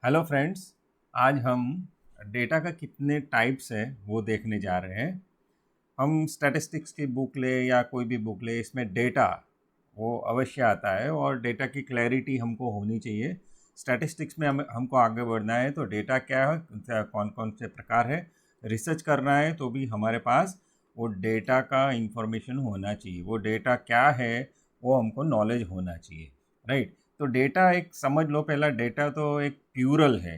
Hello friends. आज हम data का कितने टाइप्स है वो देखने जा रहे हैं। हम स्टैटिस्टिक्स की बुक ले या कोई भी बुक ले, इसमें डेटा वो अवश्य आता है और डेटा की क्लैरिटी हमको होनी चाहिए। स्टैटिस्टिक्स में हमको आगे बढ़ना है तो डेटा क्या है, कौन कौन से प्रकार है, रिसर्च करना है तो भी हमारे पास वो डेटा का इंफॉर्मेशन होना चाहिए। वो डेटा क्या है वो हमको नॉलेज होना चाहिए, राइट। तो डेटा एक समझ लो, पहला डेटा तो एक प्लूरल है,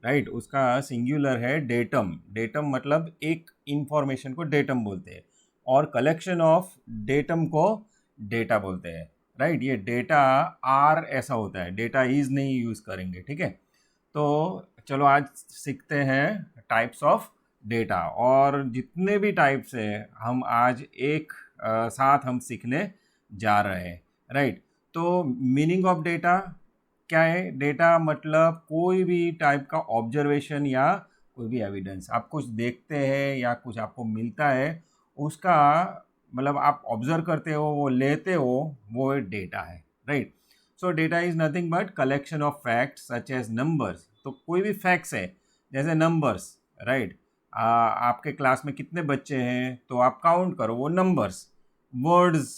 राइट। उसका सिंगुलर है डेटम। डेटम मतलब एक इंफॉर्मेशन को डेटम बोलते हैं और कलेक्शन ऑफ डेटम को डेटा बोलते हैं, राइट। ये डेटा आर ऐसा होता है, डेटा इज नहीं यूज़ करेंगे, ठीक है। तो चलो आज सीखते हैं टाइप्स ऑफ डेटा, और जितने भी टाइप्स हैं हम आज एक साथ हम सीखने जा रहे हैं, राइट। तो मीनिंग ऑफ डेटा क्या है? डेटा मतलब कोई भी टाइप का ऑब्जर्वेशन या कोई भी एविडेंस, आप कुछ देखते हैं या कुछ आपको मिलता है, उसका मतलब आप ऑब्जर्व करते हो, वो लेते हो, वो डेटा है, right. So data is nothing but collection of facts such as numbers. तो कोई भी फैक्ट्स है जैसे नंबर्स, राइट। आपके क्लास में कितने बच्चे हैं तो आप काउंट करो, वो नंबर्स। Words,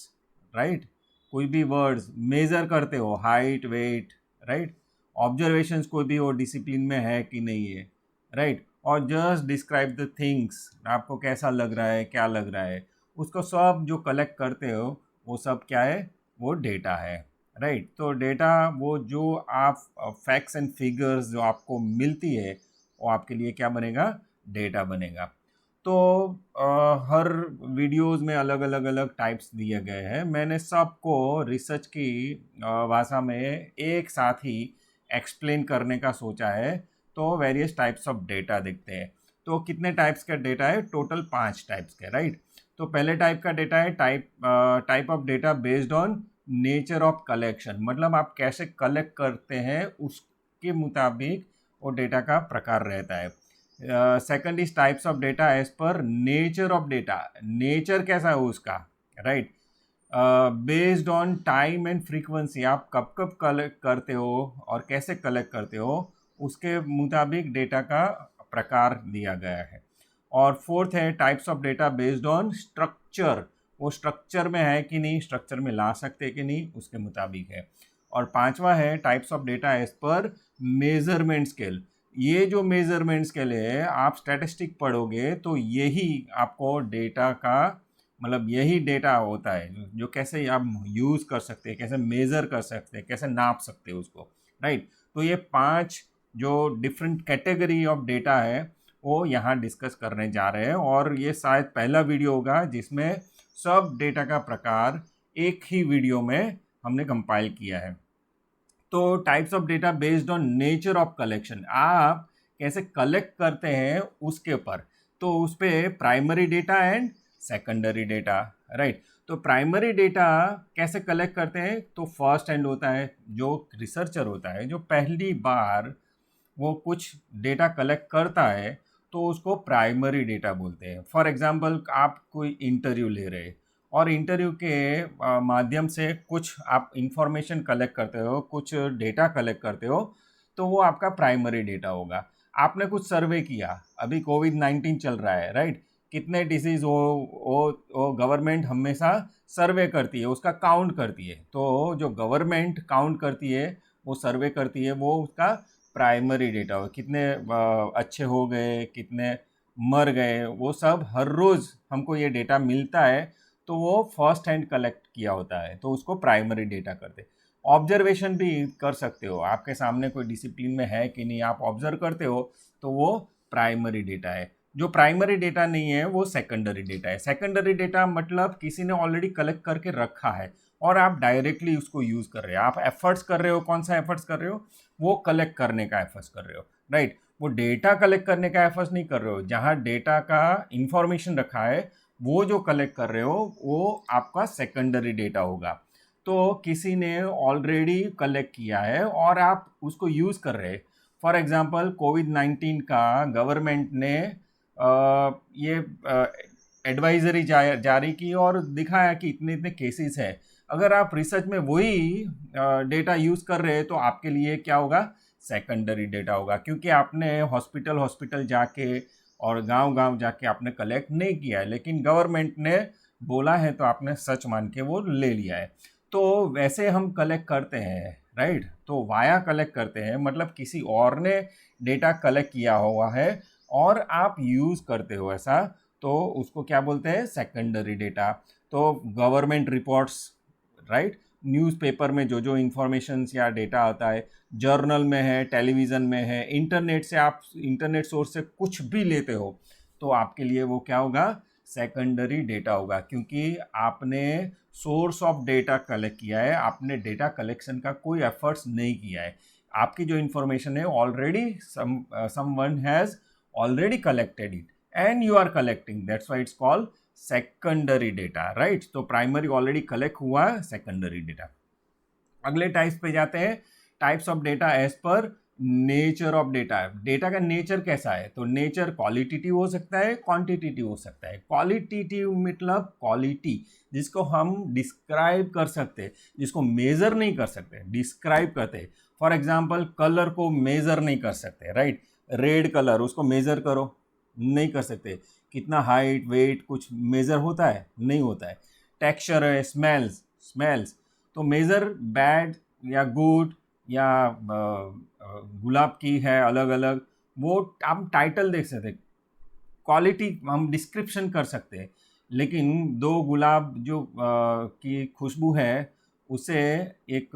right. कोई भी वर्ड्स मेजर करते हो, हाइट, वेट, राइट। ऑब्जर्वेशंस कोई भी वो डिसिप्लिन में है कि नहीं है, राइट। और जस्ट डिस्क्राइब द थिंग्स, आपको कैसा लग रहा है, क्या लग रहा है, उसको सब जो कलेक्ट करते हो वो सब क्या है? वो डेटा है, राइट। तो डेटा वो जो आप फैक्ट्स एंड फिगर्स जो आपको मिलती है वो आपके लिए क्या बनेगा? डेटा बनेगा। तो हर वीडियोस में अलग अलग अलग टाइप्स दिए गए हैं। मैंने सबको रिसर्च की भाषा में एक साथ ही एक्सप्लेन करने का सोचा है। तो वेरियस टाइप्स ऑफ डेटा देखते हैं। तो कितने टाइप्स का डेटा है? टोटल 5 टाइप्स के, राइट। तो पहले टाइप का डेटा है type of data based on nature of collection, मतलब आप कैसे कलेक्ट करते हैं उसके मुताबिक वो डेटा का प्रकार रहता है। Second is types of data as per nature of data, nature कैसा है उसका, right. Based on time and frequency, आप कब कब कलेक्ट करते हो और कैसे कलेक्ट करते हो उसके मुताबिक डेटा का प्रकार दिया गया है। और फोर्थ है types of data based on structure, वो स्ट्रक्चर में है कि नहीं, स्ट्रक्चर में ला सकते कि नहीं, उसके मुताबिक है। और पांचवा है types of data as per measurement scale. ये जो मेजरमेंट स्केल है, आप स्टैटिस्टिक पढ़ोगे तो यही आपको डेटा का मतलब यही डेटा होता है जो कैसे आप यूज़ कर सकते हैं, कैसे मेज़र कर सकते हैं, कैसे नाप सकते हैं उसको, राइट। तो ये 5 जो डिफरेंट कैटेगरी ऑफ डेटा है वो यहाँ डिस्कस करने जा रहे हैं, और ये शायद पहला वीडियो होगा जिसमें सब डेटा का प्रकार एक ही वीडियो में हमने कंपाइल किया है। तो types of data based on nature of collection, आप कैसे कलेक्ट करते हैं उसके ऊपर। तो उस पर primary data and secondary data, right. तो प्राइमरी डेटा कैसे कलेक्ट करते हैं? तो फर्स्ट हैंड होता है, जो रिसर्चर होता है जो पहली बार वो कुछ डेटा कलेक्ट करता है तो उसको प्राइमरी डेटा बोलते हैं। फॉर एग्जांपल, आप कोई इंटरव्यू ले रहे हैं और इंटरव्यू के माध्यम से कुछ आप इंफॉर्मेशन कलेक्ट करते हो, कुछ डेटा कलेक्ट करते हो, तो वो आपका प्राइमरी डेटा होगा। आपने कुछ सर्वे किया, अभी कोविड-19 चल रहा है, राइट। कितने डिसीज़ वो गवर्नमेंट हमेशा सर्वे करती है, उसका काउंट करती है। तो जो गवर्नमेंट काउंट करती है, वो सर्वे करती है, वो उसका प्राइमरी डेटा हो। कितने अच्छे हो गए, कितने मर गए, वो सब हर रोज़ हमको ये डेटा मिलता है। तो वो फर्स्ट हैंड कलेक्ट किया होता है, तो उसको प्राइमरी डेटा करते। ऑब्जर्वेशन भी कर सकते हो, आपके सामने कोई डिसिप्लिन में है कि नहीं, आप ऑब्जर्व करते हो, तो वो प्राइमरी डेटा है। जो प्राइमरी डेटा नहीं है वो सेकेंडरी डेटा है। सेकेंडरी डेटा मतलब किसी ने ऑलरेडी कलेक्ट करके रखा है और आप डायरेक्टली उसको यूज़ कर रहे हो। आप एफर्ट्स कर रहे हो, कौन सा एफर्ट्स कर रहे हो? वो कलेक्ट करने का एफर्ट्स कर रहे हो, राइट। वो डेटा कलेक्ट करने का एफर्ट्स नहीं कर रहे हो। जहाँ डेटा का इंफॉर्मेशन रखा है वो जो कलेक्ट कर रहे हो वो आपका सेकेंडरी डेटा होगा। तो किसी ने ऑलरेडी कलेक्ट किया है और आप उसको यूज़ कर रहे हैं। फॉर एग्जांपल, कोविड-19 का गवर्नमेंट ने ये एडवाइजरी जारी की और दिखाया कि इतने इतने केसेस है। अगर आप रिसर्च में वही डेटा यूज़ कर रहे हैं तो आपके लिए क्या होगा? सेकेंडरी डेटा होगा, क्योंकि आपने हॉस्पिटल हॉस्पिटल जाके और गांव गांव जाके आपने कलेक्ट नहीं किया है, लेकिन गवर्नमेंट ने बोला है तो आपने सच मान के वो ले लिया है। तो वैसे हम कलेक्ट करते हैं, राइट। तो वाया कलेक्ट करते हैं मतलब किसी और ने डेटा कलेक्ट किया हुआ है और आप यूज़ करते हो ऐसा, तो उसको क्या बोलते हैं, सेकेंडरी डेटा। तो गवर्नमेंट रिपोर्ट्स, राइट, न्यूज़पेपर में जो जो इंफॉर्मेशंस या डेटा आता है, जर्नल में है, टेलीविज़न में है, इंटरनेट से आप इंटरनेट सोर्स से कुछ भी लेते हो, तो आपके लिए वो क्या होगा, सेकेंडरी डेटा होगा, क्योंकि आपने सोर्स ऑफ डेटा कलेक्ट किया है, आपने डेटा कलेक्शन का कोई एफर्ट्स नहीं किया है। आपकी जो इंफॉर्मेशन है already someone has already collected it and you are collecting, that's why it's called secondary data, right. तो प्राइमरी ऑलरेडी कलेक्ट हुआ है, सेकेंडरी डेटा। अगले टाइप्स पे जाते हैं, types of data as per nature of data. Data का nature कैसा है, तो नेचर क्वालिटेटिव हो सकता है, क्वांटिटेटिव हो सकता है। क्वालिटेटिव मतलब क्वालिटी जिसको हम डिस्क्राइब कर सकते हैं, जिसको मेजर नहीं कर सकते, डिस्क्राइब करते हैं। फॉर एग्जाम्पल कलर को मेजर नहीं कर सकते, राइट। रेड कलर उसको मेजर करो, नहीं कर सकते। कितना हाइट वेट कुछ मेजर होता है, नहीं होता है। टेक्सचर है, स्मेल्स, स्मेल्स तो मेजर बैड या गुड या गुलाब की है अलग अलग, वो हम टाइटल देख सकते, क्वालिटी हम डिस्क्रिप्शन कर सकते हैं। लेकिन दो गुलाब जो की खुशबू है उसे एक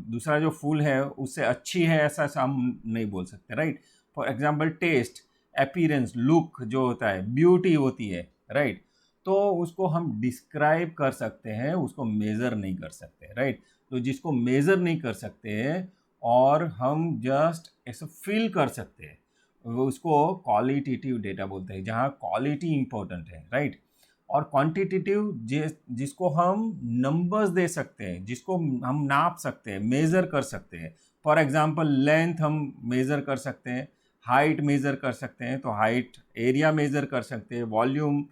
दूसरा जो फूल है उससे अच्छी है ऐसा हम नहीं बोल सकते, right. For example taste, appearance, look जो होता है, ब्यूटी होती है, राइट। तो उसको हम डिस्क्राइब कर सकते हैं, उसको मेज़र नहीं कर सकते, राइट। तो जिसको मेज़र नहीं कर सकते और हम जस्ट ऐसे फील कर सकते हैं, वो उसको क्वालिटेटिव डेटा बोलते हैं, जहाँ क्वालिटी इंपॉर्टेंट है, राइट। और क्वांटिटेटिव जिसको हम नंबर्स दे सकते हैं, जिसको हम नाप सकते हैं, मेज़र कर सकते हैं। फॉर एग्जांपल लेंथ हम मेज़र कर सकते हैं, हाइट मेज़र कर सकते हैं, तो हाइट, एरिया मेज़र कर सकते हैं, volume,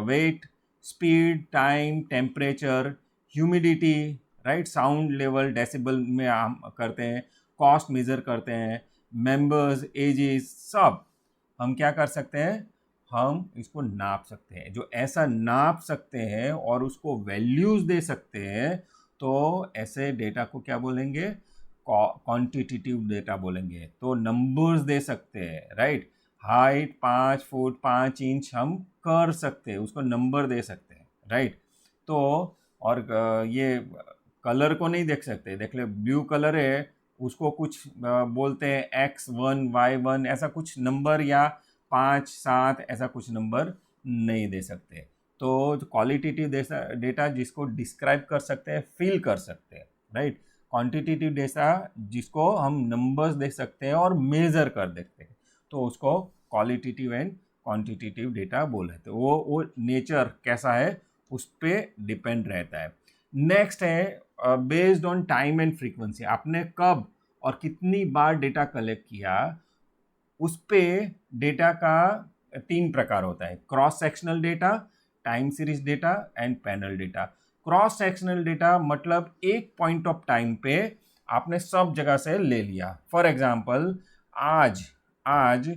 weight, speed, time, temperature, humidity, right, sound level decibel में हम करते हैं, कॉस्ट मेज़र करते हैं, मेंबर्स, एजेस, सब हम क्या कर सकते हैं, हम इसको नाप सकते हैं। जो ऐसा नाप सकते हैं और उसको वैल्यूज़ दे सकते हैं, तो ऐसे डेटा को क्या बोलेंगे, क्वांटिटेटिव डेटा बोलेंगे। तो नंबर्स दे सकते हैं, राइट। हाइट 5 फुट 5 इंच हम कर सकते हैं, उसको नंबर दे सकते हैं, राइट। तो और ये कलर को नहीं देख सकते, देख ले ब्लू कलर है, उसको कुछ बोलते हैं X1 Y1 ऐसा कुछ नंबर, या 5 7 ऐसा कुछ नंबर नहीं दे सकते। तो क्वालिटेटिव डेटा जिसको डिस्क्राइब कर सकते हैं, फील कर सकते हैं, राइट। क्वांटिटेटिव डेटा जिसको हम नंबर्स देख सकते हैं और मेज़र कर देखते हैं, तो उसको क्वालिटेटिव एंड क्वांटिटेटिव डेटा बोल रहे थे। वो नेचर कैसा है उस पर डिपेंड रहता है। नेक्स्ट है based on time and frequency, आपने कब और कितनी बार डेटा कलेक्ट किया, उस पे डेटा का 3 प्रकार होता है, cross sectional data, time series data and panel data. Cross sectional data मतलब एक पॉइंट ऑफ टाइम पे आपने सब जगह से ले लिया। फॉर एग्जांपल आज आज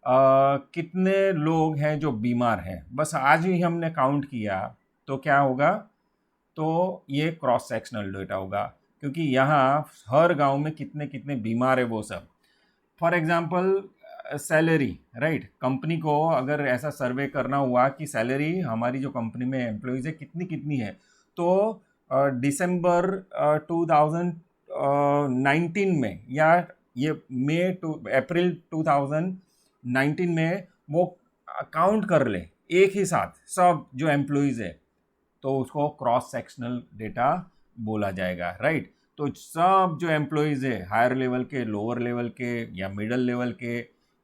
कितने लोग हैं जो बीमार हैं, बस आज ही हमने काउंट किया, तो क्या होगा, तो ये क्रॉस सेक्शनल डेटा होगा, क्योंकि यहाँ हर गांव में कितने कितने बीमार है वो सब। For example salary, right, company को अगर ऐसा सर्वे करना हुआ कि सैलरी हमारी जो कंपनी में एम्प्लॉयज़ है कितनी कितनी है, तो दिसंबर 2019 में या ये मई टू अप्रैल 2019 में वो काउंट कर ले एक ही साथ सब जो एम्प्लॉयज़ है, तो उसको क्रॉस सेक्शनल डेटा बोला जाएगा, राइट। तो सब जो एम्प्लॉयज़ है, हायर लेवल के, लोअर लेवल के या मिडल लेवल के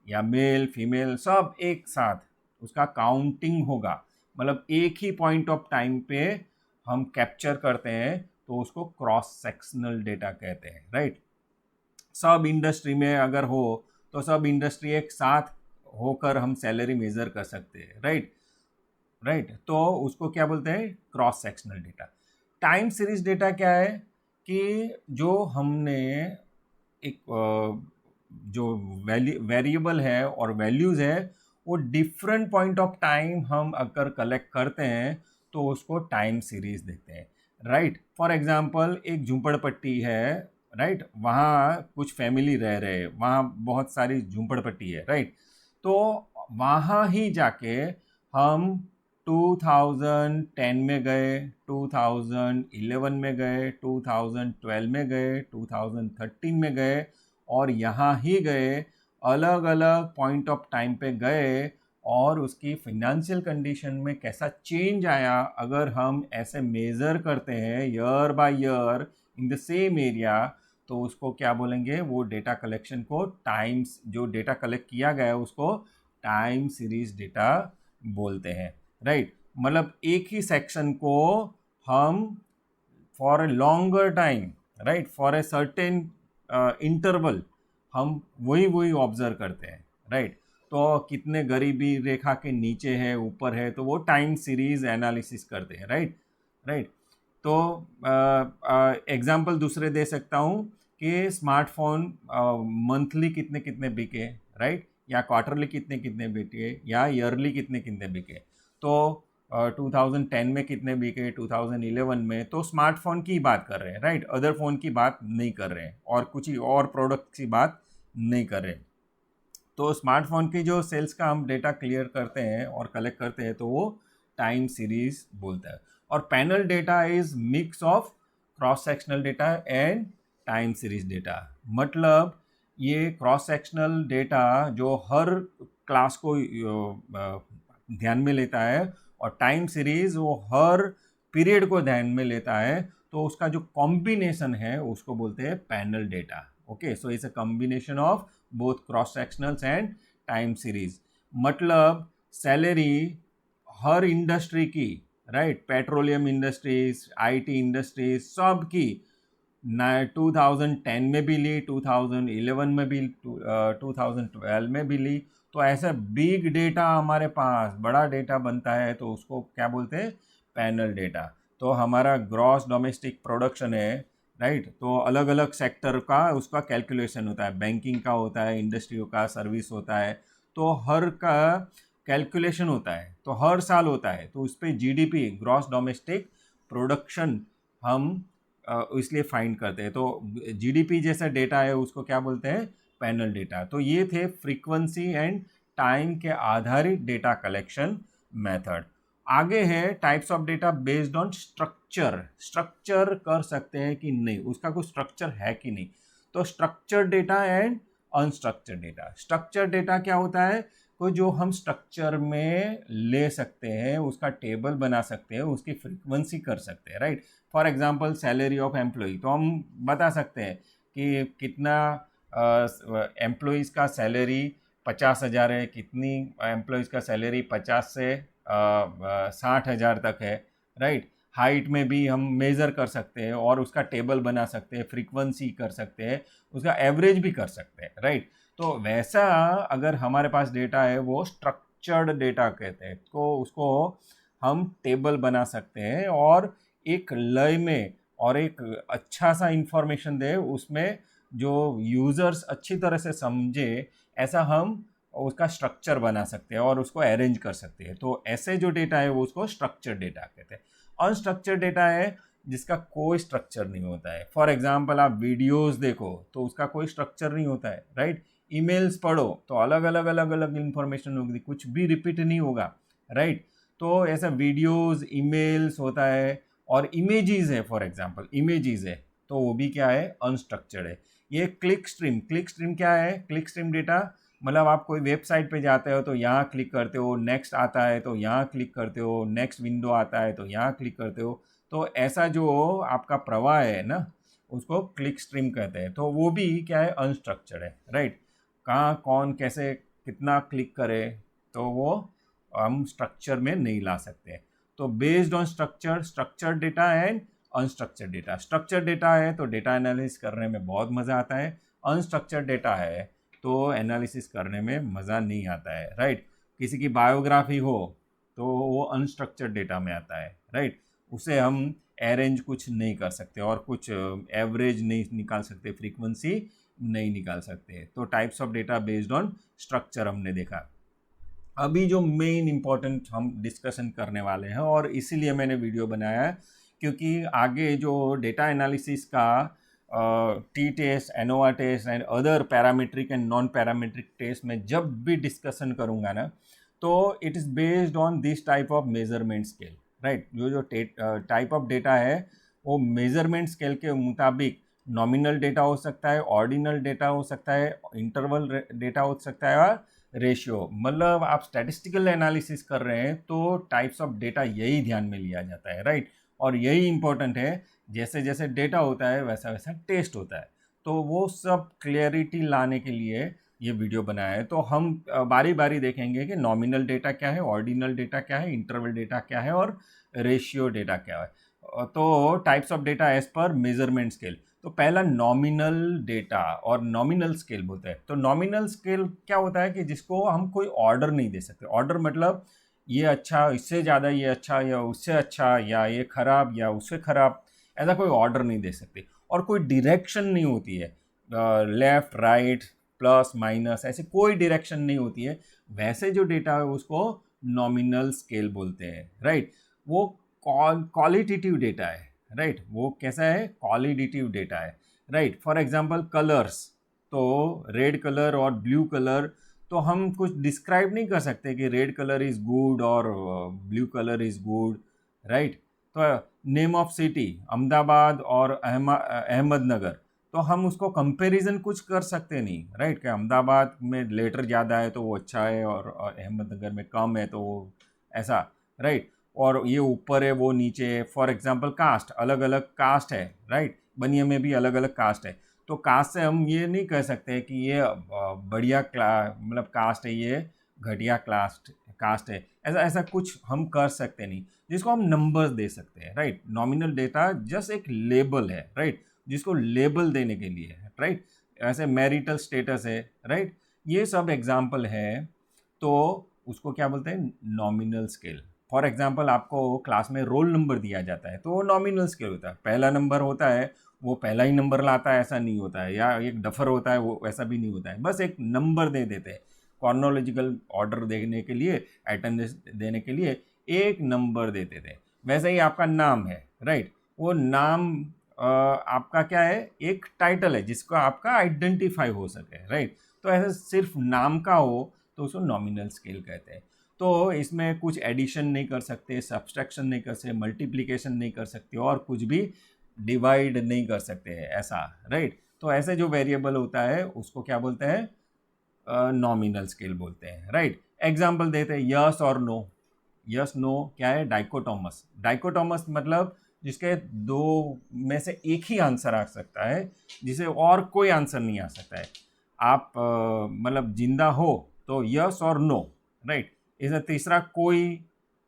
या मेल फीमेल, सब एक साथ उसका काउंटिंग होगा, मतलब एक ही पॉइंट ऑफ टाइम पे हम कैप्चर करते हैं, तो उसको क्रॉस सेक्शनल डेटा कहते हैं, राइट। सब इंडस्ट्री में अगर हो तो सब इंडस्ट्री एक साथ होकर हम सैलरी मेज़र कर सकते हैं, राइट, राइट। तो उसको क्या बोलते हैं, cross sectional data. Time series data क्या है कि जो हमने एक जो वेरिएबल है और वैल्यूज़ है वो डिफरेंट पॉइंट ऑफ टाइम हम अगर कलेक्ट करते हैं तो उसको टाइम सीरीज देते हैं, राइट। फॉर एग्जांपल एक झूंपड़पट्टी है, राइट, वहाँ कुछ फैमिली रह रहे हैं, वहाँ बहुत सारी झूंपड़पट्टी है, राइट। तो वहाँ ही जाके हम 2010 में गए, 2011 में गए, 2012 में गए, 2013 में गए, और यहाँ ही गए, अलग अलग पॉइंट ऑफ टाइम पे गए, और उसकी फिनेंशियल कंडीशन में कैसा चेंज आया अगर हम ऐसे मेज़र करते हैं year by year in the same area, तो उसको क्या बोलेंगे, वो डेटा कलेक्शन को टाइम्स, जो डेटा कलेक्ट किया गया है उसको टाइम सीरीज डेटा बोलते हैं, राइट। मतलब एक ही सेक्शन को हम for a longer time, right, for a certain interval हम वही ऑब्जर्व करते हैं, राइट। तो कितने गरीबी रेखा के नीचे है, ऊपर है, तो वो टाइम सीरीज एनालिसिस करते हैं, राइट, राइट। तो एग्जाम्पल दूसरे दे सकता हूँ कि स्मार्टफोन मंथली कितने कितने बिके, राइट, या क्वार्टरली कितने कितने बिके, या ईयरली कितने कितने बिके। तो 2010 में कितने बिके, 2011 में, तो स्मार्टफोन की बात कर रहे हैं, राइट, अदर फ़ोन की बात नहीं कर रहे हैं, और कुछ ही और प्रोडक्ट की बात नहीं कर रहे। तो स्मार्टफोन की जो सेल्स का हम डेटा क्लियर करते हैं और कलेक्ट करते हैं तो वो टाइम सीरीज बोलता है। और panel data is mix of cross sectional data and time series data. मतलब ये क्रॉस सेक्शनल डेटा जो हर क्लास को ध्यान में लेता है, और टाइम सीरीज वो हर पीरियड को ध्यान में लेता है, तो उसका जो कॉम्बिनेशन है उसको बोलते हैं panel data. Okay, so it's a combination of both cross sectionals and time series. मतलब सैलरी हर इंडस्ट्री की, right, petroleum industries, IT industries, सब की 2010 में भी ली, 2011 में भी, 2012 में भी ली। तो ऐसा बिग डेटा हमारे पास, बड़ा डेटा बनता है, तो उसको क्या बोलते हैं, पैनल डेटा। तो हमारा ग्रॉस डोमेस्टिक प्रोडक्शन है, राइट, तो अलग अलग सेक्टर का उसका कैलकुलेशन होता है, बैंकिंग का होता है, इंडस्ट्रियों का, सर्विस होता है, तो हर का कैलकुलेशन होता है, तो हर साल होता है, तो उस पर जीडीपी, ग्रॉस डोमेस्टिक प्रोडक्शन, हम इसलिए फाइंड करते हैं। तो जीडीपी जैसा डेटा है उसको क्या बोलते हैं, पैनल डेटा। तो ये थे फ्रीक्वेंसी एंड टाइम के आधारित डेटा कलेक्शन मेथड। आगे है types of data based on structure. Structure कर सकते हैं कि नहीं, उसका कोई स्ट्रक्चर है कि नहीं। तो structure data and unstructured data. Structure data क्या होता है, कोई जो हम स्ट्रक्चर में ले सकते हैं, उसका टेबल बना सकते हैं, उसकी फ्रीक्वेंसी कर सकते हैं, right. For example salary of employ, तो हम बता सकते हैं कि कितना एम्प्लॉयज़ का सैलरी 50,000 है, कितनी एम्प्लॉयज़ का सैलरी 50 से 60,000 तक है, राइट। हाइट में भी हम मेज़र कर सकते हैं और उसका टेबल बना सकते हैं, फ्रीक्वेंसी कर सकते हैं, उसका एवरेज भी कर सकते हैं, राइट। तो वैसा अगर हमारे पास डेटा है, वो स्ट्रक्चर्ड डेटा कहते हैं, तो उसको हम टेबल बना सकते हैं और एक लय में और एक अच्छा सा इंफॉर्मेशन दे, उसमें जो यूज़र्स अच्छी तरह से समझे, ऐसा हम उसका स्ट्रक्चर बना सकते हैं और उसको अरेंज कर सकते हैं। तो ऐसे जो डेटा है वो उसको स्ट्रक्चर डेटा कहते हैं। अनस्ट्रक्चर्ड डेटा है जिसका कोई स्ट्रक्चर नहीं होता है। फॉर एग्जांपल आप वीडियोस देखो तो उसका कोई स्ट्रक्चर नहीं होता है, राइट। ईमेल्स पढ़ो तो अलग अलग इंफॉर्मेशन होगी, कुछ भी रिपीट नहीं होगा, राइट। तो ऐसा वीडियोस, ईमेल्स होता है, और इमेजेस है, फॉर एग्जांपल इमेजेस है, तो वो भी क्या है, अनस्ट्रक्चर्ड है। ये क्लिक स्ट्रीम क्या है, क्लिक स्ट्रीम डेटा मतलब आप कोई वेबसाइट पे जाते हो तो यहाँ क्लिक करते हो, नेक्स्ट आता है तो यहाँ क्लिक करते हो, नेक्स्ट विंडो आता है तो यहाँ क्लिक करते हो, तो ऐसा जो आपका प्रवाह है ना, उसको क्लिक स्ट्रीम कहते हैं। तो वो भी क्या है, अनस्ट्रक्चर्ड है, राइट। कहाँ कौन कैसे कितना क्लिक करे, तो वो हम स्ट्रक्चर में नहीं ला सकते। तो based on structure, structured data and unstructured data. Structured data है तो डेटा एनालिसिस करने में बहुत मज़ा आता है, अनस्ट्रक्चर्ड डेटा है तो एनालिसिस करने में मज़ा नहीं आता है, राइट। किसी की बायोग्राफी हो तो वो अनस्ट्रक्चर्ड डेटा में आता है, राइट। उसे हम अरेंज कुछ नहीं कर सकते और कुछ एवरेज नहीं निकाल सकते, फ्रीक्वेंसी नहीं निकाल सकते। तो types of data based on structure हमने देखा। अभी जो मेन इम्पॉर्टेंट हम डिस्कशन करने वाले हैं, और इसीलिए मैंने वीडियो बनाया है, क्योंकि आगे जो डेटा एनालिसिस का T test, ANOVA test and other parametric and non parametric test में जब भी डिस्कशन करूँगा ना, तो it is based on this type of measurement scale, right. जो टाइप ऑफ डेटा है वो मेजरमेंट स्केल के मुताबिक नॉमिनल डेटा हो सकता है, ऑर्डिनल डेटा हो सकता है, इंटरवल डेटा हो सकता है, और रेशियो। मतलब आप स्टैटिस्टिकल एनालिसिस कर रहे हैं तो टाइप्स ऑफ डेटा यही ध्यान में लिया जाता है, राइट। और यही इंपॉर्टेंट है, जैसे जैसे डेटा होता है वैसा वैसा टेस्ट होता है। तो वो सब क्लियरिटी लाने के लिए ये वीडियो बनाया है। तो हम बारी बारी देखेंगे कि नॉमिनल डेटा क्या है, ऑर्डिनल डेटा क्या है, इंटरवल डेटा क्या है, और रेशियो डेटा क्या है। तो types of data as per measurement scale. तो पहला नॉमिनल डेटा और नॉमिनल स्केल बोलते हैं। तो नॉमिनल स्केल क्या होता है कि जिसको हम कोई ऑर्डर नहीं दे सकते। ऑर्डर मतलब ये अच्छा, इससे ज़्यादा ये अच्छा, या उससे अच्छा, या ये खराब या उससे खराब, ऐसा कोई ऑर्डर नहीं दे सकते। और कोई डायरेक्शन नहीं होती है, लेफ्ट राइट प्लस माइनस, ऐसे कोई डायरेक्शन नहीं होती है। वैसे जो डेटा है उसको नॉमिनल स्केल बोलते हैं, राइट। वो क्वालिटेटिव डेटा है, राइट। वो कैसा है, क्वालिटेटिव डेटा है, राइट। फॉर एग्जांपल कलर्स, तो रेड कलर और ब्लू कलर, तो हम कुछ डिस्क्राइब नहीं कर सकते कि रेड कलर इज़ गुड और blue colour is good, right. तो नेम ऑफ सिटी, अहमदाबाद और अहमदनगर, तो हम उसको कंपैरिजन कुछ कर सकते नहीं, राइट। कि अहमदाबाद में लेटर ज़्यादा है तो वो अच्छा है, और अहमदनगर में कम है तो वो ऐसा, राइट। और ये ऊपर है वो नीचे है। फॉर एग्जांपल कास्ट, अलग अलग कास्ट है, राइट। बनिया में भी अलग अलग कास्ट है। तो कास्ट से हम ये नहीं कह सकते कि ये बढ़िया मतलब कास्ट है, ये घटिया कास्ट है, ऐसा ऐसा कुछ हम कर सकते नहीं, जिसको हम नंबर्स दे सकते हैं, राइट। नॉमिनल डेटा जस्ट एक लेबल है, राइट, जिसको लेबल देने के लिए है, राइट। ऐसे मैरिटल स्टेटस है, राइट। ये सब एग्जाम्पल है। तो उसको क्या बोलते हैं, नॉमिनल स्केल। फॉर एग्जाम्पल आपको क्लास में रोल नंबर दिया जाता है तो वो नॉमिनल स्केल होता है। पहला नंबर होता है, वो पहला ही नंबर लाता है ऐसा नहीं होता है, या एक डफर होता है वो ऐसा भी नहीं होता है। बस एक नंबर दे देते हैं, कॉर्नोलॉजिकल ऑर्डर देने के लिए, अटेंडेंस देने के लिए एक नंबर देते थे। वैसे ही आपका नाम है, राइट। वो नाम आपका क्या है, एक टाइटल है जिसको आपका आइडेंटिफाई हो सके, राइट। तो ऐसे सिर्फ नाम का हो तो उसको नॉमिनल स्केल कहते हैं। तो इसमें कुछ एडिशन नहीं कर सकते, सब्सट्रैक्शन नहीं कर सकते, मल्टीप्लिकेशन नहीं कर सकते, और कुछ भी डिवाइड नहीं कर सकते हैं, ऐसा, राइट। तो ऐसे जो वेरिएबल होता है उसको क्या बोलते हैं, नॉमिनल स्केल बोलते हैं, राइट। एग्जाम्पल देते हैं, यस और नो। यस नो क्या है, डाइकोटोमस। डाइकोटोमस मतलब जिसके दो में से एक ही आंसर आ सकता है, जिसे और कोई आंसर नहीं आ सकता है। आप मतलब जिंदा हो तो यस और नो, राइट। इसे तीसरा कोई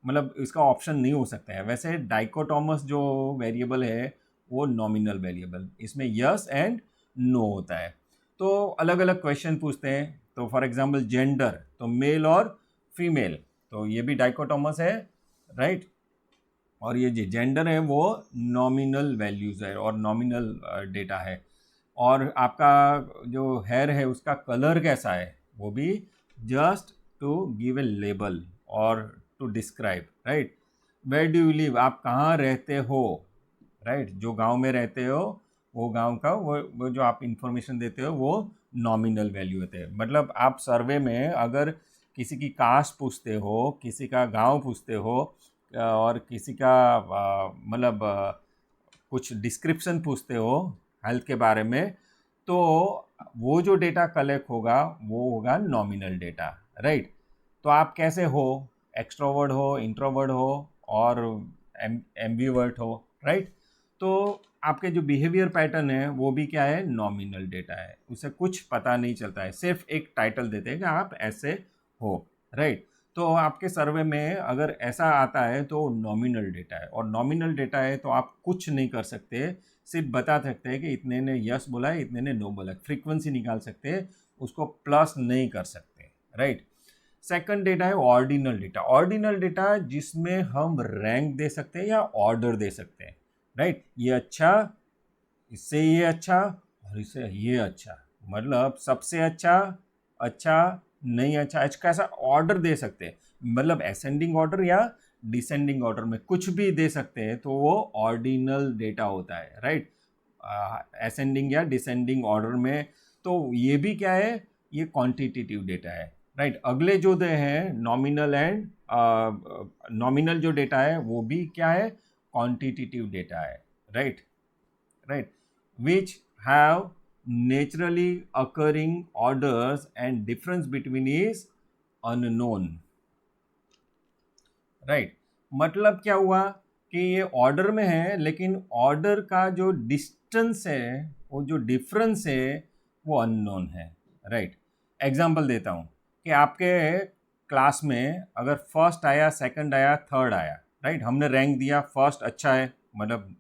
मतलब इसका ऑप्शन नहीं हो सकता है। वैसे डाइकोटोमस जो वेरिएबल है वो नॉमिनल वेरिएबल, इसमें यस एंड नो होता है। तो अलग अलग क्वेश्चन पूछते हैं। तो फॉर एग्जांपल जेंडर, तो मेल और फीमेल, तो ये भी डाइकोटोमस है, राइट। और ये जो जेंडर है वो नॉमिनल वैल्यूज़ है और नॉमिनल डेटा है। और आपका जो हेयर है उसका कलर कैसा है, वो भी just to give a label और to describe, right. Where do you live, आप कहाँ रहते हो, राइट। जो गांव में रहते हो वो गांव का वो जो आप इंफॉर्मेशन देते हो वो नॉमिनल वैल्यू होते हैं। मतलब आप सर्वे में अगर किसी की कास्ट पूछते हो, किसी का गांव पूछते हो, और किसी का मतलब कुछ डिस्क्रिप्शन पूछते हो हेल्थ के बारे में, तो वो जो डेटा कलेक्ट होगा वो होगा नॉमिनल डेटा, राइट। तो आप कैसे हो, एक्सट्रोवर्ड हो, इंट्रोवर्ड हो, और एम्बीवर्ट हो, राइट। तो आपके जो बिहेवियर पैटर्न है वो भी क्या है, नॉमिनल डेटा है। उसे कुछ पता नहीं चलता है, सिर्फ एक टाइटल देते हैं कि आप ऐसे हो, राइट। तो आपके सर्वे में अगर ऐसा आता है तो नॉमिनल डेटा है, और नॉमिनल डेटा है तो आप कुछ नहीं कर सकते, सिर्फ बता सकते हैं कि इतने ने यस बोला है, इतने ने नो बोला है। फ्रीक्वेंसी निकाल सकते हैं, उसको प्लस नहीं कर सकते, राइट। सेकंड डेटा है ऑर्डिनल डेटा। ऑर्डिनल डेटा जिसमें हम रैंक दे सकते हैं या ऑर्डर दे सकते हैं, राइट। ये अच्छा, इससे ये अच्छा, और इससे ये अच्छा, मतलब सबसे अच्छा, अच्छा, नहीं अच्छा, अच्छा ऐसा ऑर्डर दे सकते हैं, मतलब असेंडिंग ऑर्डर या डिसेंडिंग ऑर्डर में कुछ भी दे सकते हैं, तो वो ऑर्डिनल डेटा होता है, राइट। असेंडिंग या डिसेंडिंग ऑर्डर में। तो ये भी क्या है, ये क्वांटिटेटिव डेटा है, राइट। अगले जो दे हैं नॉमिनल एंड नॉमिनल जो डेटा है वो भी क्या है, क्वांटिटेटिव डेटा है, right, right, which have naturally occurring orders and difference between is unknown, right. मतलब क्या हुआ कि ये ऑर्डर में है लेकिन ऑर्डर का जो डिस्टेंस है, वो जो डिफरेंस है वो अननोन है, राइट। एग्जांपल देता हूँ कि आपके क्लास में अगर फर्स्ट आया, सेकंड आया, थर्ड आया, राइट, हमने रैंक दिया, फर्स्ट अच्छा है, मतलब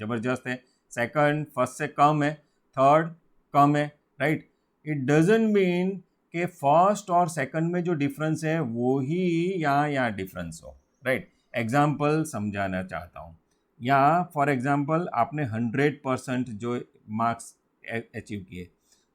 ज़बरदस्त है, सेकंड फर्स्ट से कम है, थर्ड कम है, राइट। इट डजंट मीन कि फर्स्ट और सेकंड में जो डिफरेंस है वो ही यहाँ डिफरेंस हो, राइट। एग्जाम्पल समझाना चाहता हूँ। यहाँ फॉर एग्जाम्पल आपने 100% जो मार्क्स अचीव किए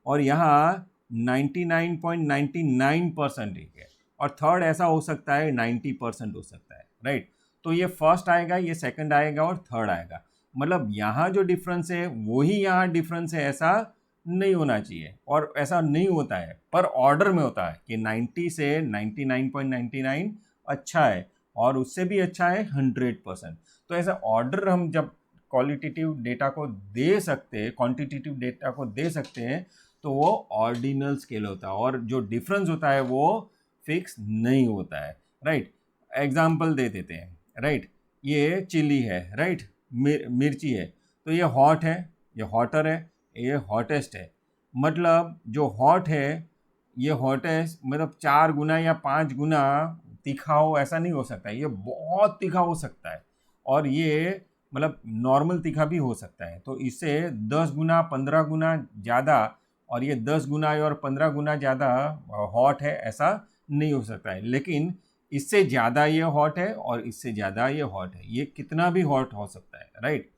और यहाँ 99.99% ही है, और थर्ड ऐसा हो सकता है 90% हो सकता है, राइट। तो ये फर्स्ट आएगा, ये सेकंड आएगा और थर्ड आएगा, मतलब यहाँ जो डिफरेंस है वही यहाँ डिफरेंस है, ऐसा नहीं होना चाहिए, और ऐसा नहीं होता है, पर ऑर्डर में होता है कि 90 से 99.99 अच्छा है और उससे भी अच्छा है 100%। तो ऐसा ऑर्डर हम जब क्वालिटेटिव डेटा को दे सकते हैं, क्वांटिटेटिव डेटा को दे सकते हैं, तो वो ऑर्डिनल स्केल होता है और जो डिफरेंस होता है वो फिक्स नहीं होता है, राइट। एग्जाम्पल दे देते हैं, राइट। ये चिली है, राइट, मिर्ची है, तो ये हॉट है, ये हॉटर है, ये हॉटेस्ट है। मतलब जो हॉट है ये हॉटेस्ट मतलब 4 गुना या 5 गुना तीखा हो ऐसा नहीं हो सकता है, ये बहुत तीखा हो सकता है, और ये मतलब नॉर्मल तीखा भी हो सकता है। तो इससे 10 गुना 15 गुना ज़्यादा, और ये 10 गुना और 15 गुना ज़्यादा हॉट है ऐसा नहीं हो सकता है, लेकिन इससे ज़्यादा ये हॉट है और इससे ज़्यादा ये हॉट है, ये कितना भी हॉट हो सकता है, राइट।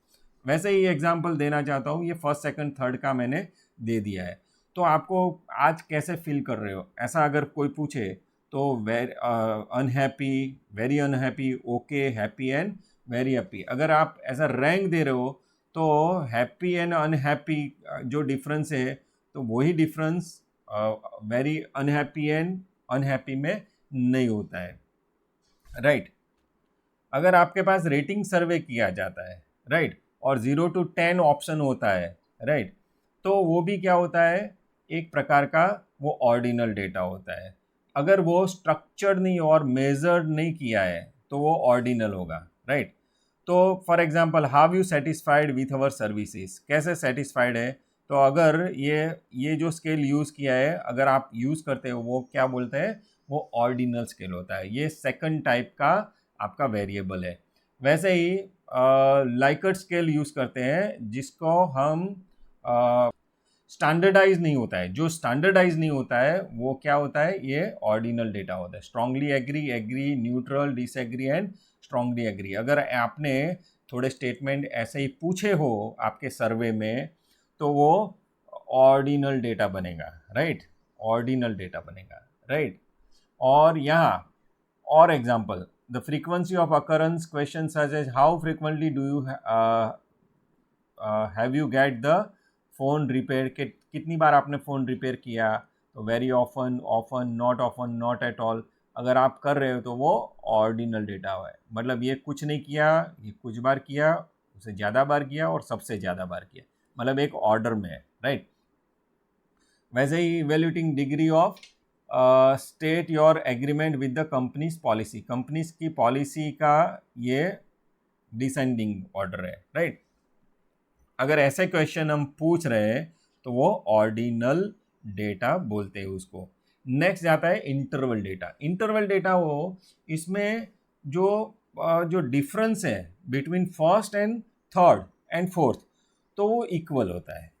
वैसे ही एग्जांपल देना चाहता हूँ, ये फर्स्ट सेकंड थर्ड का मैंने दे दिया है। तो आपको आज कैसे फील कर रहे हो, ऐसा अगर कोई पूछे तो unhappy, very unhappy, okay, happy and very happy. अगर आप ऐसा रैंक दे रहे हो तो हैप्पी एंड अनहैप्पी जो डिफरेंस है, तो वही difference very unhappy and unhappy में नहीं होता है, राइट। अगर आपके पास रेटिंग सर्वे किया जाता है, राइट, और 0 to 10 ऑप्शन होता है, राइट, तो वो भी क्या होता है, एक प्रकार का वो ऑर्डिनल डेटा होता है। अगर वो स्ट्रक्चर्ड नहीं और मेजर्ड नहीं किया है तो वो ऑर्डिनल होगा, राइट। तो for example, how you satisfied with our services, कैसे सेटिस्फाइड है, तो अगर ये जो स्केल यूज़ किया है अगर आप यूज़ करते हो, वो क्या बोलते हैं, वो ऑर्डिनल स्केल होता है, ये सेकंड टाइप का आपका वेरिएबल है। वैसे ही लाइकर्ट स्केल यूज़ करते हैं जिसको हम स्टैंडर्डाइज नहीं होता है, जो स्टैंडर्डाइज नहीं होता है वो क्या होता है, ये ऑर्डिनल डेटा होता है। Strongly agree, agree, neutral, disagree and strongly agree. अगर आपने थोड़े स्टेटमेंट ऐसे ही पूछे हो आपके सर्वे में तो वो ऑर्डिनल डेटा बनेगा, राइट, ऑर्डिनल डेटा बनेगा, राइट। और यहाँ और example, the frequency of occurrence question such as how frequently do you have you get the phone repair, के कितनी बार आपने फ़ोन रिपेयर किया, तो very often, often, not at all. अगर आप कर रहे हो तो वो ऑर्डिनल डेटा है, मतलब ये कुछ नहीं किया, ये कुछ बार किया, उससे ज़्यादा बार किया और सबसे ज़्यादा बार किया, मतलब एक ऑर्डर में है, राइट। वैसे ही evaluating degree of state your agreement with the company's policy, company's की पॉलिसी का ये डिसेंडिंग ऑर्डर है, राइट। अगर ऐसे क्वेश्चन हम पूछ रहे हैं तो वो ऑर्डिनल डेटा बोलते हैं उसको। नेक्स्ट जाता है इंटरवल डेटा। इंटरवल डेटा वो इसमें जो डिफरेंस है between first and third and fourth, तो वो इक्वल होता है,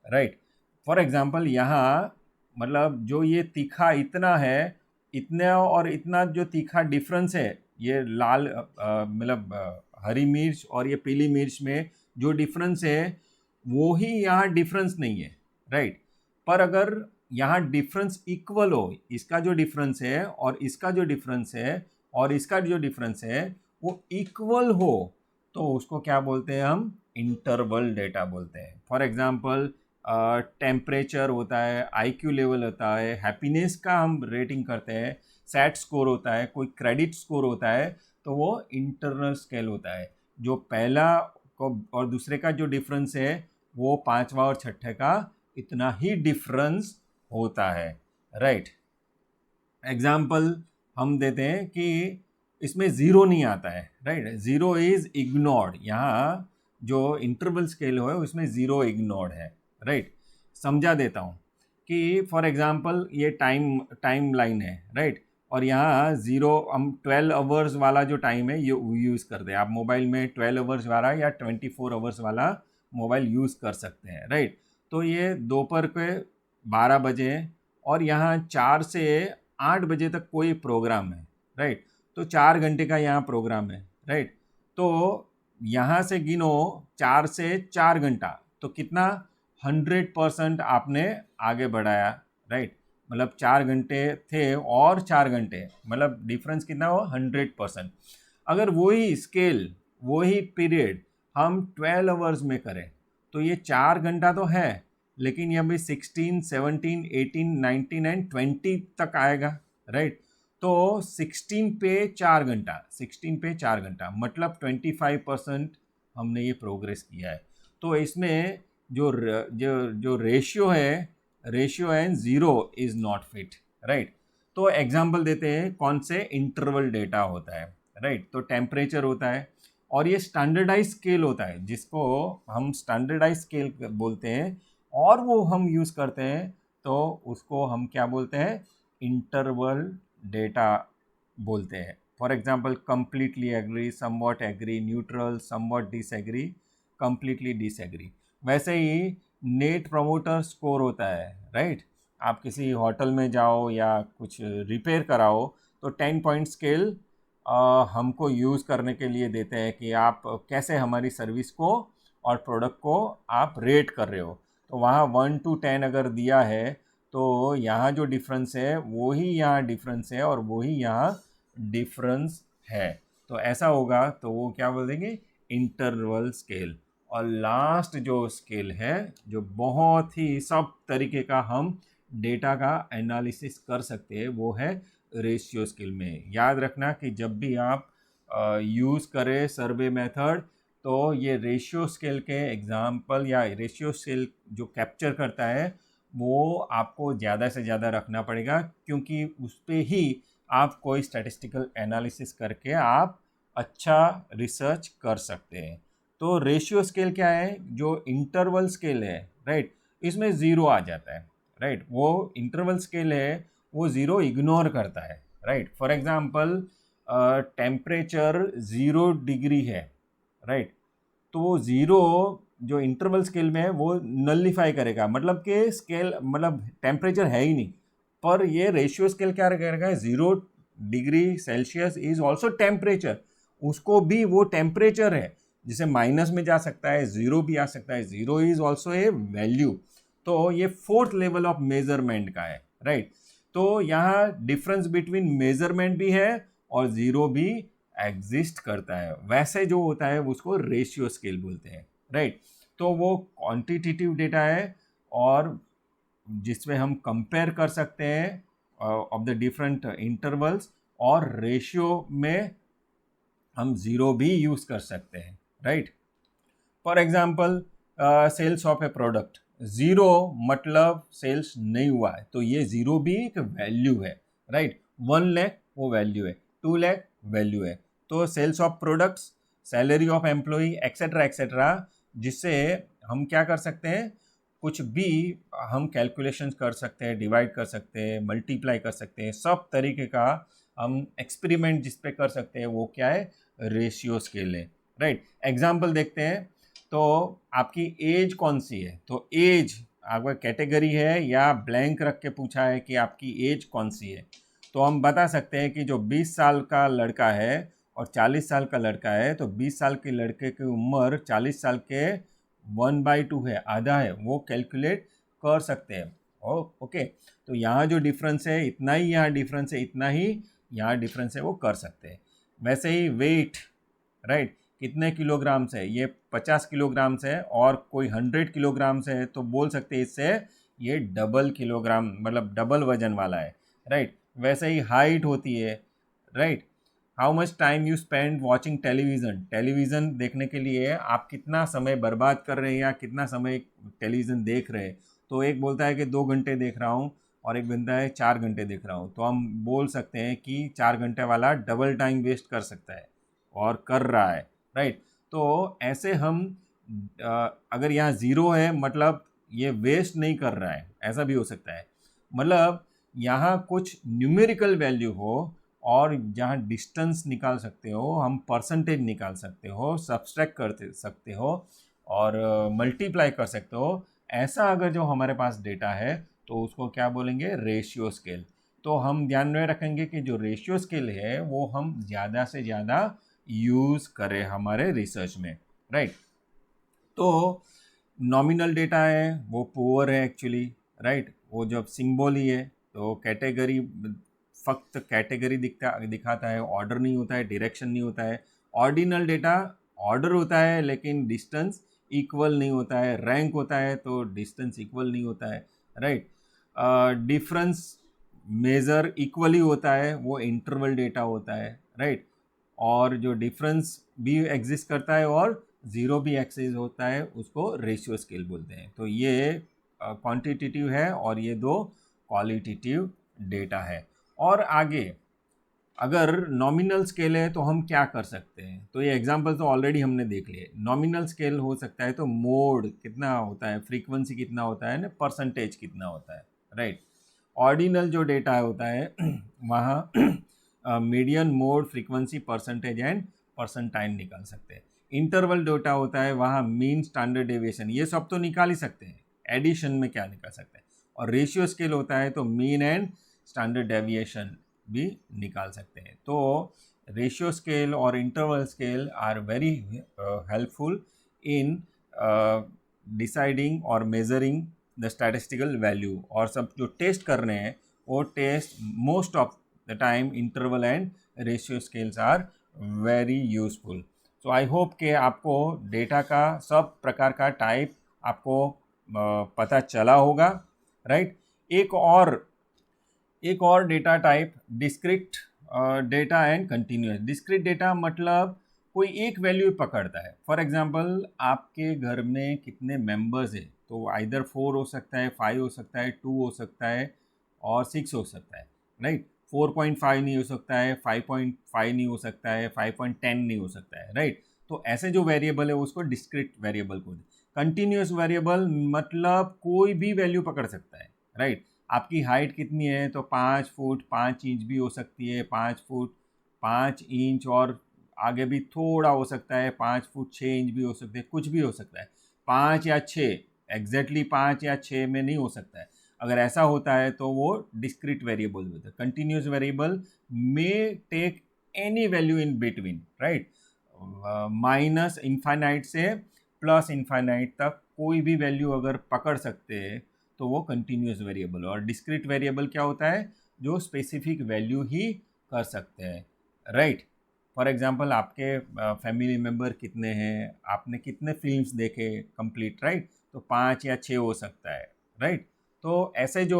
राइट। फॉर एग्जांपल यहाँ मतलब जो ये तीखा इतना है, इतना और इतना जो तीखा डिफरेंस है, ये लाल मतलब हरी मिर्च और ये पीली मिर्च में जो डिफरेंस है वो ही यहाँ डिफरेंस नहीं है, राइट। पर अगर यहाँ डिफरेंस इक्वल हो, इसका जो डिफरेंस है और इसका जो डिफरेंस है और इसका जो डिफरेंस है वो इक्वल हो, तो उसको क्या बोलते हैं हम? इंटरवल डेटा बोलते हैं। फॉर एग्जांपल टेम्परेचर होता है, आईक्यू लेवल होता है, हैप्पीनेस का हम रेटिंग करते हैं, सैट स्कोर होता है, कोई क्रेडिट स्कोर होता है, तो वो इंटरनल स्केल होता है। जो पहला को और दूसरे का जो डिफरेंस है वो पांचवा और छठे का इतना ही डिफरेंस होता है, राइट। एग्जाम्पल हम देते हैं कि इसमें ज़ीरो नहीं आता है, राइट, ज़ीरो इज़ इग्नोर्ड। यहाँ जो इंटरवल स्केल है उसमें ज़ीरो इग्नोर्ड है, राइट। समझा देता हूँ कि फॉर एग्जांपल ये टाइम लाइन है, राइट, और यहाँ ज़ीरो हम 12 आवर्स वाला जो टाइम है ये यूज़ करते हैं। आप मोबाइल में 12 आवर्स वाला या 24 आवर्स वाला मोबाइल यूज़ कर सकते हैं, राइट। तो ये दोपहर के 12 बजे है और यहाँ 4 से 8 बजे तक कोई प्रोग्राम है, राइट। तो 4 घंटे का यहाँ प्रोग्राम है, राइट। तो यहाँ से गिनो 4 से 4 घंटा, तो कितना? 100% आपने आगे बढ़ाया, राइट। मतलब 4 घंटे थे और 4 घंटे, मतलब डिफरेंस कितना हो? 100%। अगर वही स्केल, वही पीरियड हम 12 आवर्स में करें तो ये 4 घंटा तो है, लेकिन ये अभी 16, 17, 18, 19 एंड 20 तक आएगा, राइट। तो 16 पे 4 घंटा, 16 पे 4 घंटा मतलब 25% हमने ये प्रोग्रेस किया है। तो इसमें जो जो रेशियो है zero is not fit, right. तो एग्जांपल देते हैं कौन से इंटरवल डेटा होता है, राइट। तो टेम्परेचर होता है और ये स्टैंडर्डाइज स्केल होता है जिसको हम स्टैंडर्डाइज स्केल बोलते हैं, और वो हम यूज़ करते हैं तो उसको हम क्या बोलते हैं? इंटरवल डेटा बोलते हैं। For example completely agree, somewhat agree, neutral, somewhat disagree, completely disagree. वैसे ही नेट प्रमोटर स्कोर होता है, राइट। आप किसी होटल में जाओ या कुछ रिपेयर कराओ तो 10 पॉइंट स्केल हमको यूज़ करने के लिए देते हैं कि आप कैसे हमारी सर्विस को और प्रोडक्ट को आप रेट कर रहे हो। तो वहाँ 1 to 10 अगर दिया है तो यहाँ जो डिफरेंस है वो ही यहाँ डिफरेंस है और वो ही यहाँ डिफरेंस है। तो ऐसा होगा तो वो क्या बोल देंगे? Interval scale. और लास्ट जो स्केल है जो बहुत ही सब तरीके का हम डेटा का एनालिसिस कर सकते हैं वो है रेशियो स्केल में। याद रखना कि जब भी आप यूज़ करें सर्वे मेथड तो ये रेशियो स्केल के एग्जाम्पल या रेशियो स्केल जो कैप्चर करता है वो आपको ज़्यादा से ज़्यादा रखना पड़ेगा, क्योंकि उस पर ही आप कोई स्टैटिस्टिकल एनालिसिस करके आप अच्छा रिसर्च कर सकते हैं। तो रेशियो स्केल क्या है? जो इंटरवल स्केल है, राइट, इसमें ज़ीरो आ जाता है, राइट। वो इंटरवल स्केल है वो ज़ीरो इग्नोर करता है, right. For example temperature 0 degree है, राइट, तो ज़ीरो जो इंटरवल स्केल में है वो नलिफाई करेगा, मतलब कि स्केल मतलब टेम्परेचर है ही नहीं। पर ये रेशियो स्केल क्या करेगा? 0 degree Celsius is also temperature, उसको भी वो टेम्परेचर है, जिसे माइनस में जा सकता है, ज़ीरो भी आ सकता है, zero is also a value. तो ये 4th लेवल ऑफ मेजरमेंट का है, राइट। तो यहाँ डिफरेंस बिटवीन मेजरमेंट भी है और ज़ीरो भी एग्जिस्ट करता है। वैसे जो होता है उसको रेशियो स्केल बोलते हैं, राइट। तो वो क्वांटिटेटिव डेटा है और जिसमें हम कंपेयर कर सकते हैं ऑफ द डिफरेंट इंटरवल्स, और रेशियो में हम ज़ीरो भी यूज़ कर सकते हैं, right. For example sales of a product, zero मतलब सेल्स नहीं हुआ है, तो ये ज़ीरो भी एक वैल्यू है, राइट। 1 लाख वो वैल्यू है, 2 लाख वैल्यू है। तो sales of products, salary of employee etcetera etcetera, जिससे हम क्या कर सकते हैं? कुछ भी हम कैलकुलेशंस कर सकते हैं, डिवाइड कर सकते हैं, मल्टीप्लाई कर सकते हैं, सब तरीके का हम एक्सपेरिमेंट जिस पे कर सकते हैं वो क्या है? रेशियो स्केल है, राइट। एग्जाम्पल देखते हैं। तो आपकी एज कौन सी है? तो एज आपका कैटेगरी है या ब्लैंक रख के पूछा है कि आपकी एज कौन सी है, तो हम बता सकते हैं कि जो 20 साल का लड़का है और 40 साल का लड़का है, तो 20 साल के लड़के की उम्र 40 साल के 1/2 है, आधा है, वो कैलकुलेट कर सकते हैं। ओके, तो यहाँ जो डिफरेंस है इतना ही, यहाँ डिफरेंस है इतना ही, यहाँ डिफरेंस है, वो कर सकते हैं। वैसे ही वेट, राइट, कितने किलोग्राम से, ये 50 किलोग्राम से, और कोई 100 किलोग्राम से है तो बोल सकते हैं इससे ये डबल किलोग्राम, मतलब डबल वजन वाला है, राइट। वैसे ही हाइट होती है, right. How much time you spend watching television, television देखने के लिए आप कितना समय बर्बाद कर रहे हैं या कितना समय टेलीविज़न देख रहे हैं। तो एक बोलता है कि 2 घंटे देख रहा हूँ और एक बोलता है 4 घंटे देख रहा हूँ, तो हम बोल सकते हैं कि 4 घंटे वाला डबल टाइम वेस्ट कर सकता है और कर रहा है, राइट। तो ऐसे हम अगर यहाँ ज़ीरो है मतलब ये वेस्ट नहीं कर रहा है, ऐसा भी हो सकता है। मतलब यहाँ कुछ न्यूमेरिकल वैल्यू हो और जहाँ डिस्टेंस निकाल सकते हो, हम परसेंटेज निकाल सकते हो, सब्सट्रैक्ट कर सकते हो और मल्टीप्लाई कर सकते हो, ऐसा अगर जो हमारे पास डेटा है तो उसको क्या बोलेंगे, रेशियो स्केल। तो हम ध्यान में रखेंगे कि जो रेशियो स्केल है वो हम ज़्यादा से ज़्यादा यूज़ करें हमारे रिसर्च में, राइट। तो नॉमिनल डेटा है वो पुअर है एक्चुअली, राइट। वो जब सिंबल ही है तो कैटेगरी, फक्त कैटेगरी दिखाता है, ऑर्डर नहीं होता है, डायरेक्शन नहीं होता है। ऑर्डिनल डेटा ऑर्डर होता है लेकिन डिस्टेंस इक्वल नहीं होता है, रैंक होता है तो डिस्टेंस इक्वल नहीं होता है, राइट। डिफरेंस मेज़र इक्वली होता है, वो इंटरवल डेटा होता है, राइट। और जो डिफरेंस भी एग्जिस्ट करता है और ज़ीरो भी एक्सिस्ट होता है, उसको रेशियो स्केल बोलते हैं। तो ये क्वांटिटेटिव है और ये दो क्वालिटेटिव डेटा है। और आगे अगर नॉमिनल स्केल है तो हम क्या कर सकते हैं, तो ये एग्जांपल तो ऑलरेडी हमने देख लिए। नॉमिनल स्केल हो सकता है तो मोड कितना होता है, फ्रीक्वेंसी कितना होता है ना, परसेंटेज कितना होता है, राइट। ऑर्डिनल जो डेटा होता है वहाँ median, mode, frequency, percentage and percentile निकाल सकते हैं। इंटरवल डेटा होता है वहाँ मीन, स्टैंडर्ड डेविएशन, ये सब तो निकाल ही सकते हैं, एडिशन में क्या निकाल सकते हैं। और रेशियो स्केल होता है तो मीन एंड स्टैंडर्ड डेविएशन भी निकाल सकते हैं। तो रेशियो स्केल और interval scale are very helpful in deciding और मेजरिंग द स्टैटिस्टिकल वैल्यू। और सब जो टेस्ट कर रहे हैं वो test most of the time interval and ratio scales are very useful. So I hope कि आपको डेटा का सब प्रकार का टाइप आपको पता चला होगा, राइट। एक और data type discrete data and continuous. Discrete data मतलब कोई एक वैल्यू पकड़ता है। फॉर एग्जांपल आपके घर में कितने मेंबर्स हैं, तो आइदर 4 हो सकता है, 5 हो सकता है, 2 हो सकता है और 6 हो सकता है, राइट। 4.5 नहीं हो सकता है, 5.5 नहीं हो सकता है, 5.10 नहीं हो सकता है, राइट। तो ऐसे जो वेरिएबल है उसको डिस्क्रीट वेरिएबल को। कंटिन्यूस वेरिएबल मतलब कोई भी वैल्यू पकड़ सकता है, राइट। आपकी हाइट कितनी है तो 5 फुट 5 इंच भी हो सकती है, 5 फुट 5 इंच, और आगे भी थोड़ा हो सकता है, 5 फुट 6 इंच भी हो सकते हैं, कुछ भी हो सकता है। 5 या 6, एग्जैक्टली 5 या 6 में नहीं हो सकता है। अगर ऐसा होता है तो वो डिस्क्रीट वेरिएबल होता है। Continuous variable may take any value in between, right. Minus infinite से प्लस इनफाइनाइट तक कोई भी वैल्यू अगर पकड़ सकते हैं तो वो कंटिन्यूस वेरिएबल। और डिस्क्रीट वेरिएबल क्या होता है, जो स्पेसिफिक वैल्यू ही कर सकते हैं, राइट। फॉर एग्जांपल आपके फैमिली मेम्बर कितने हैं, आपने कितने फिल्म्स देखे कंप्लीट, राइट। तो 5 या 6 हो सकता है, राइट। तो ऐसे जो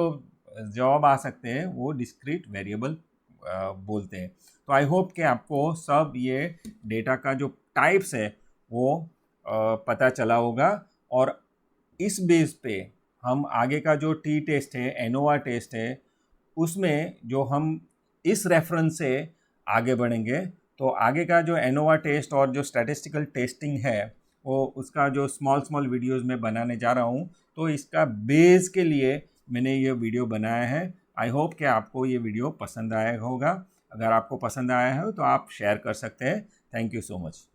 जवाब आ सकते हैं वो डिस्क्रीट वेरिएबल बोलते हैं। तो आई होप कि आपको सब ये डेटा का जो टाइप्स है वो पता चला होगा। और इस बेस पे हम आगे का जो टी टेस्ट है, एनोवा टेस्ट है, उसमें जो हम इस रेफरेंस से आगे बढ़ेंगे। तो आगे का जो एनोवा टेस्ट और जो स्टैटिस्टिकल टेस्टिंग है वो उसका जो स्मॉल स्मॉल वीडियोस में बनाने जा रहा हूँ। तो इसका बेस के लिए मैंने ये वीडियो बनाया है। आई होप कि आपको ये वीडियो पसंद आया होगा। अगर आपको पसंद आया है तो आप शेयर कर सकते हैं। Thank you so much.